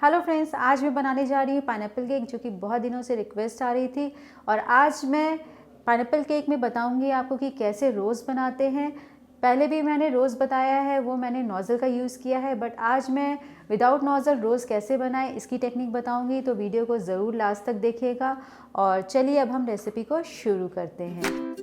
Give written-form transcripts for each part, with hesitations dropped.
Hello friends, आज मैं बनाने जा रही हूँ पाइनएप्पल केक, जो कि बहुत दिनों से रिक्वेस्ट आ रही थी। और आज मैं पाइनएप्पल केक में बताऊँगी आपको कि कैसे रोज़ बनाते हैं। पहले भी मैंने रोज़ बताया है, वो मैंने नोज़ल का यूज़ किया है, बट आज मैं विदाउट नोज़ल रोज़ कैसे बनाएं इसकी टेक्निक बताऊँगी। तो वीडियो को ज़रूर लास्ट तक देखिएगा। और चलिए अब हम रेसिपी को शुरू करते हैं।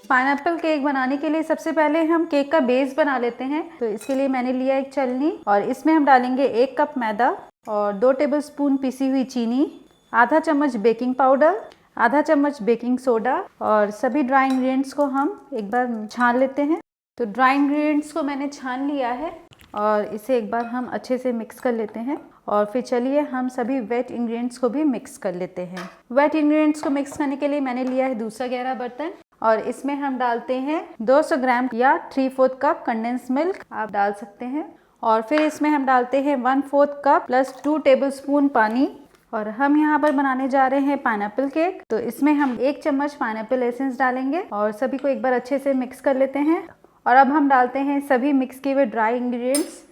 पाइनएप्पल केक बनाने के लिए सबसे पहले हम केक का बेस बना लेते हैं। तो इसके लिए मैंने लिया एक छलनी और इसमें हम डालेंगे 1 कप मैदा और 2 टेबलस्पून पिसी हुई चीनी, आधा चम्मच बेकिंग पाउडर, आधा चम्मच बेकिंग सोडा और सभी ड्राई इंग्रेडिएंट्स को हम एक बार छान लेते हैं। तो ड्राई इंग्रेडिएंट्स को मैंने छान लिया है और इसे एक बार हम अच्छे से मिक्स कर लेते हैं। और फिर चलिए हम सभी वेट इंग्रेडिएंट्स को भी मिक्स कर लेते हैं। वेट इंग्रेडिएंट्स को मिक्स करने के लिए मैंने लिया है दूसरा गहरा बर्तन और इसमें हम डालते हैं 200 ग्राम या 3/4 कप कंडेंस मिल्क आप डाल सकते हैं। और फिर इसमें हम डालते हैं 1/4 कप प्लस 2 टेबलस्पून पानी। और हम यहाँ पर बनाने जा रहे हैं पाइनएप्पल केक, तो इसमें हम 1 चम्मच पाइनएप्पल एसेंस डालेंगे और सभी को एक बार अच्छे से मिक्स कर लेते हैं। और अब हम डालते हैं सभी मिक्स किए हुए ड्राई इंग्रेडिएंट्स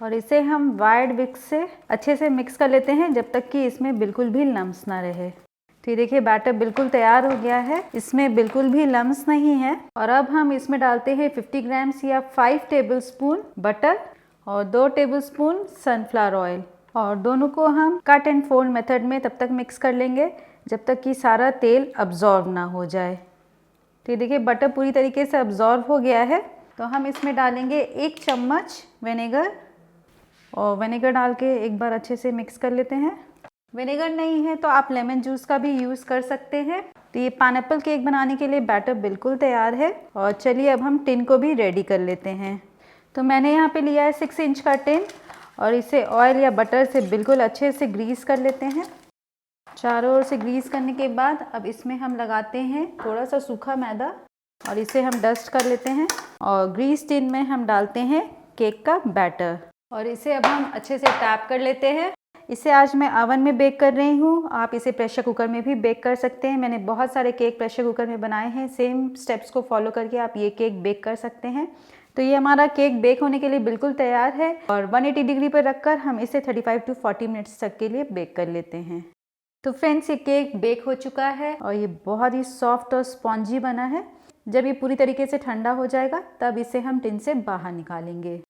और इसे हम वाइड विस्क से अच्छे से मिक्स कर लेते हैं जब तक कि इसमें बिल्कुल भी लम्स ना रहे। तो ये देखिए बैटर बिल्कुल तैयार हो गया है, इसमें बिल्कुल भी लम्स नहीं है। और अब हम इसमें डालते हैं 50 ग्राम्स या 5 टेबलस्पून बटर और 2 टेबलस्पून सनफ्लावर ऑयल और दोनों को हम कट एंड फोल्ड मेथड में तब तक मिक्स कर लेंगे जब तक कि सारा तेल अब्जॉर्ब ना हो जाए। तो ये देखिए बटर पूरी तरीके से अब्जॉर्ब हो गया है। तो हम इसमें डालेंगे 1 चम्मच विनेगर और विनेगर डाल के एक बार अच्छे से मिक्स कर लेते हैं। विनेगर नहीं है तो आप लेमन जूस का भी यूज़ कर सकते हैं। तो ये पाइनएप्पल केक बनाने के लिए बैटर बिल्कुल तैयार है। और चलिए अब हम टिन को भी रेडी कर लेते हैं। तो मैंने यहाँ पे लिया है 6 इंच का टिन और इसे ऑयल या बटर से बिल्कुल अच्छे से ग्रीस कर लेते हैं। चारों ओर से ग्रीस करने के बाद अब इसमें हम लगाते हैं थोड़ा सा सूखा मैदा और इसे हम डस्ट कर लेते हैं। और ग्रीस टिन में हम डालते हैं केक का बैटर और इसे अब हम अच्छे से टैप कर लेते हैं। इसे आज मैं ओवन में बेक कर रही हूँ, आप इसे प्रेशर कुकर में भी बेक कर सकते हैं। मैंने बहुत सारे केक प्रेशर कुकर में बनाए हैं। सेम स्टेप्स को फॉलो करके आप ये केक बेक कर सकते हैं। तो ये हमारा केक बेक होने के लिए बिल्कुल तैयार है और 180 डिग्री पर रखकर हम इसे 35 to 40 मिनट्स तक के लिए बेक कर लेते हैं। तो फ्रेंड्स, ये केक बेक हो चुका है और ये बहुत ही सॉफ्ट और स्पॉन्जी बना है। जब ये पूरी तरीके से ठंडा हो जाएगा तब इसे हम टिन से बाहर निकालेंगे।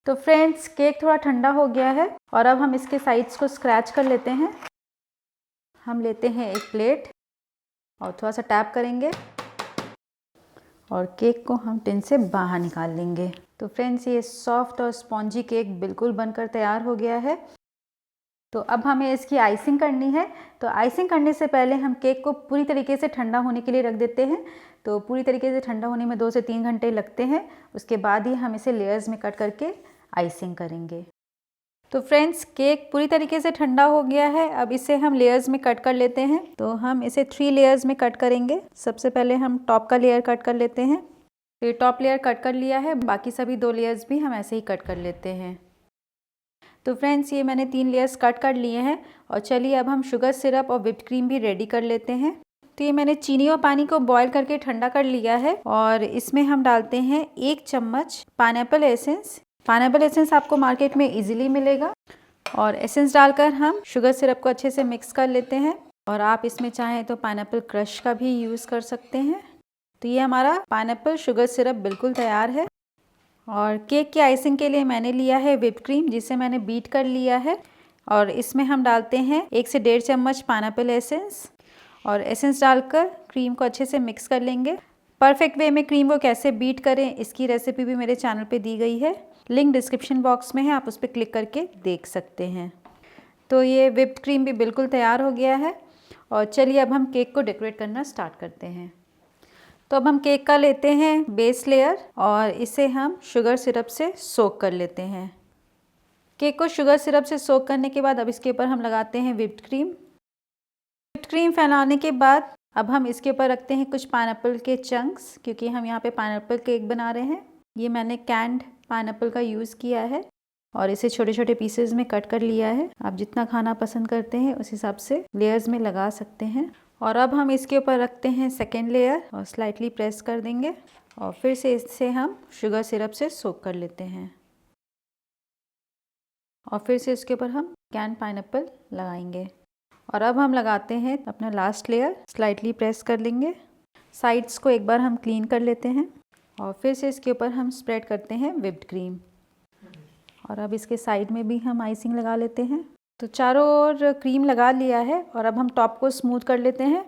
तो फ्रेंड्स, केक थोड़ा ठंडा हो गया है और अब हम इसके साइड्स को स्क्रैच कर लेते हैं। हम लेते हैं एक प्लेट और थोड़ा सा टैप करेंगे और केक को हम टिन से बाहर निकाल लेंगे। तो फ्रेंड्स, ये सॉफ्ट और स्पॉन्जी केक बिल्कुल बनकर तैयार हो गया है। तो अब हमें इसकी आइसिंग करनी है। तो आइसिंग करने से पहले हम केक को पूरी तरीके से ठंडा होने के लिए रख देते हैं। तो पूरी तरीके से ठंडा होने में 2 से 3 घंटे लगते हैं। उसके बाद ही हम इसे लेयर्स में कट करके आइसिंग करेंगे। तो फ्रेंड्स, केक पूरी तरीके से ठंडा हो गया है। अब इसे हम लेयर्स में कट कर लेते हैं। तो हम इसे 3 लेयर्स में कट करेंगे। सबसे पहले हम टॉप का लेयर कट कर लेते हैं। तो ये टॉप लेयर कट कर लिया है, बाकी सभी 2 लेयर्स भी हम ऐसे ही कट कर लेते हैं। तो फ्रेंड्स, ये मैंने 3 लेयर्स कट कर लिए हैं। और चलिए अब हम शुगर सिरप और व्हिप्ड क्रीम भी रेडी कर लेते हैं। तो ये मैंने चीनी और पानी को बॉईल करके ठंडा कर लिया है और इसमें हम डालते हैं 1 चम्मच पाइनएप्पल एसेंस। पाइनएप्पल एसेंस आपको मार्केट में इजीली मिलेगा। और एसेंस डालकर हम शुगर सिरप को अच्छे से मिक्स कर लेते हैं। और आप इसमें चाहें तो पाइनएप्पल क्रश का भी यूज़ कर सकते हैं। तो ये हमारा पाइनएप्पल शुगर सिरप बिल्कुल तैयार है। और केक की आइसिंग के लिए मैंने लिया है व्हिप्ड क्रीम, जिसे मैंने बीट कर लिया है। और इसमें हम डालते हैं 1 से 1.5 चम्मच पाइनएप्पल एसेंस और एसेंस डालकर क्रीम को अच्छे से मिक्स कर लेंगे। परफेक्ट वे में क्रीम को कैसे बीट करें इसकी रेसिपी भी मेरे चैनल पे दी गई है, लिंक डिस्क्रिप्शन बॉक्स में है, आप उस पर क्लिक करके देख सकते हैं। तो ये व्हिप्ड क्रीम भी बिल्कुल तैयार हो गया है। और चलिए अब हम केक को डेकोरेट करना स्टार्ट करते हैं। तो अब हम केक का लेते हैं बेस लेयर और इसे हम शुगर सिरप से सोक कर लेते हैं। केक को शुगर सिरप से सोक करने के बाद अब इसके ऊपर हम लगाते हैं व्हिप्ड क्रीम। व्हिप्ड क्रीम फैलाने के बाद अब हम इसके ऊपर रखते हैं कुछ पाइनएप्पल के चंक्स, क्योंकि हम यहाँ पे पाइनएप्पल केक बना रहे हैं। ये मैंने कैंड पाइनएप्पल का यूज़ किया है और इसे छोटे छोटे पीसेस में कट कर लिया है। आप जितना खाना पसंद करते हैं उस हिसाब से लेयर्स में लगा सकते हैं। और अब हम इसके ऊपर रखते हैं सेकेंड लेयर और स्लाइटली प्रेस कर देंगे और फिर से इसे हम शुगर सिरप से सोक कर लेते हैं। और फिर से इसके ऊपर हम कैन पाइनएप्पल लगाएंगे। और अब हम लगाते हैं अपना लास्ट लेयर, स्लाइटली प्रेस कर लेंगे। साइड्स को एक बार हम क्लीन कर लेते हैं और फिर से इसके ऊपर हम स्प्रेड करते हैं व्हिप्ड क्रीम। और अब इसके साइड में भी हम आइसिंग लगा लेते हैं। तो चारों ओर क्रीम लगा लिया है और अब हम टॉप को स्मूथ कर लेते हैं।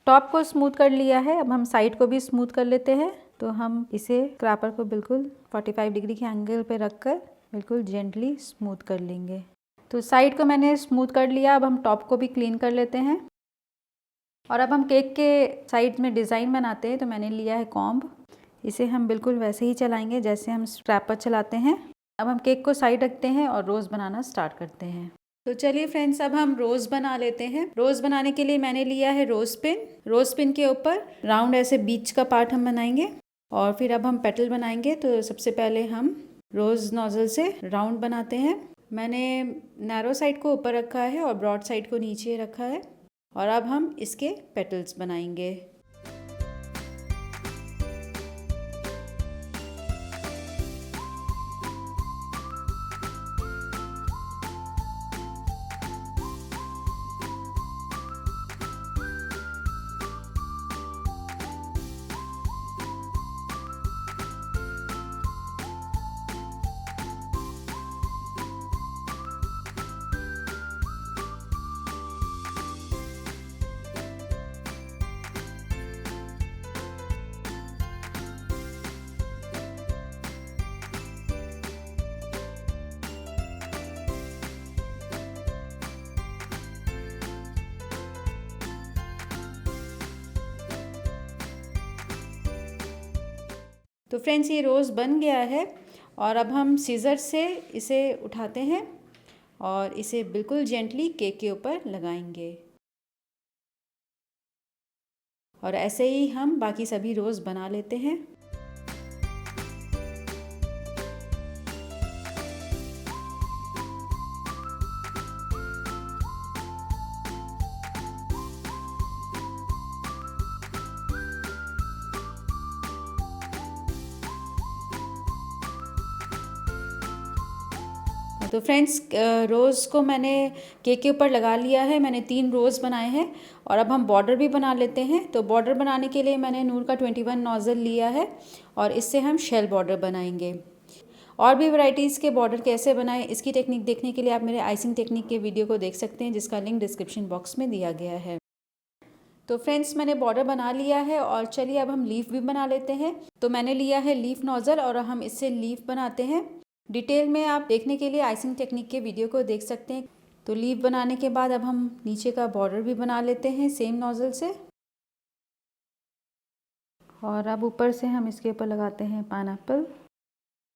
टॉप को स्मूथ कर लिया है, अब हम साइड को भी स्मूथ कर लेते हैं। तो हम इसे क्रैपर को बिल्कुल 45 डिग्री के एंगल पे रखकर बिल्कुल जेंटली स्मूथ कर लेंगे। तो साइड को मैंने स्मूथ कर लिया, अब हम टॉप को भी क्लीन कर लेते हैं। और अब हम केक के साइड में डिज़ाइन बनाते हैं। तो मैंने लिया है कॉम्ब, इसे हम बिल्कुल वैसे ही चलाएंगे जैसे हम क्रैपर चलाते हैं। अब हम केक को साइड रखते हैं और रोज़ बनाना स्टार्ट करते हैं। तो चलिए फ्रेंड्स, अब हम रोज़ बना लेते हैं। रोज़ बनाने के लिए मैंने लिया है रोज़ पिन। रोज़ पिन के ऊपर राउंड ऐसे बीच का पार्ट हम बनाएंगे और फिर अब हम पेटल बनाएंगे। तो सबसे पहले हम रोज़ नोज़ल से राउंड बनाते हैं। मैंने नैरो साइड को ऊपर रखा है और ब्रॉड साइड को नीचे रखा है। और अब हम इसके पेटल्स बनाएंगे। तो फ्रेंड्स, ये रोज़ बन गया है और अब हम सीज़र से इसे उठाते हैं और इसे बिल्कुल जेंटली केक के ऊपर लगाएंगे। और ऐसे ही हम बाकी सभी रोज़ बना लेते हैं। तो फ्रेंड्स, रोज़ को मैंने केक के ऊपर लगा लिया है। मैंने 3 रोज़ बनाए हैं और अब हम बॉर्डर भी बना लेते हैं। तो बॉर्डर बनाने के लिए मैंने नूर का 21 नोज़ल लिया है और इससे हम शेल बॉर्डर बनाएंगे। और भी वैरायटीज़ के बॉर्डर कैसे बनाएं, इसकी टेक्निक देखने के लिए आप मेरे आइसिंग टेक्निक के वीडियो को देख सकते हैं, जिसका लिंक डिस्क्रिप्शन बॉक्स में दिया गया है। तो फ्रेंड्स, मैंने बॉर्डर बना लिया है और चलिए अब हम लीफ भी बना लेते हैं। तो मैंने लिया है लीफ नोज़ल और हम इससे लीफ बनाते हैं। डिटेल में आप देखने के लिए आइसिंग टेक्निक के वीडियो को देख सकते हैं। तो लीफ बनाने के बाद अब हम नीचे का बॉर्डर भी बना लेते हैं सेम नोज़ल से। और अब ऊपर से हम इसके ऊपर लगाते हैं पाइनएप्पल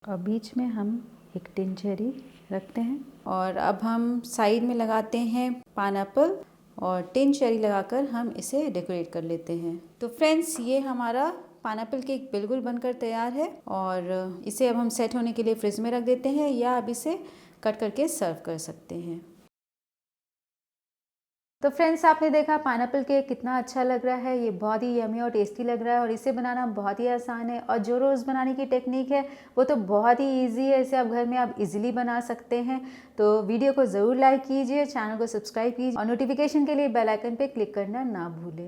और बीच में हम एक टिन चेरी रखते हैं। और अब हम साइड में लगाते हैं पाइनएप्पल और टिन चेरी लगाकर हम इसे डेकोरेट कर लेते हैं। तो फ्रेंड्स, ये हमारा पाइनएप्पल केक बिल्कुल बनकर तैयार है और इसे अब हम सेट होने के लिए फ्रिज में रख देते हैं या अब इसे कट करके सर्व कर सकते हैं। तो फ्रेंड्स, आपने देखा पाइनएप्पल केक कितना अच्छा लग रहा है। ये बहुत ही यमी और टेस्टी लग रहा है और इसे बनाना बहुत ही आसान है। और जो रोज़ बनाने की टेक्निक है वो तो बहुत ही इजी है, इसे आप घर में आप इजीली बना सकते हैं। तो वीडियो को ज़रूर लाइक कीजिए, चैनल को सब्सक्राइब कीजिए और नोटिफिकेशन के लिए बेल आइकन पे क्लिक करना ना भूलें।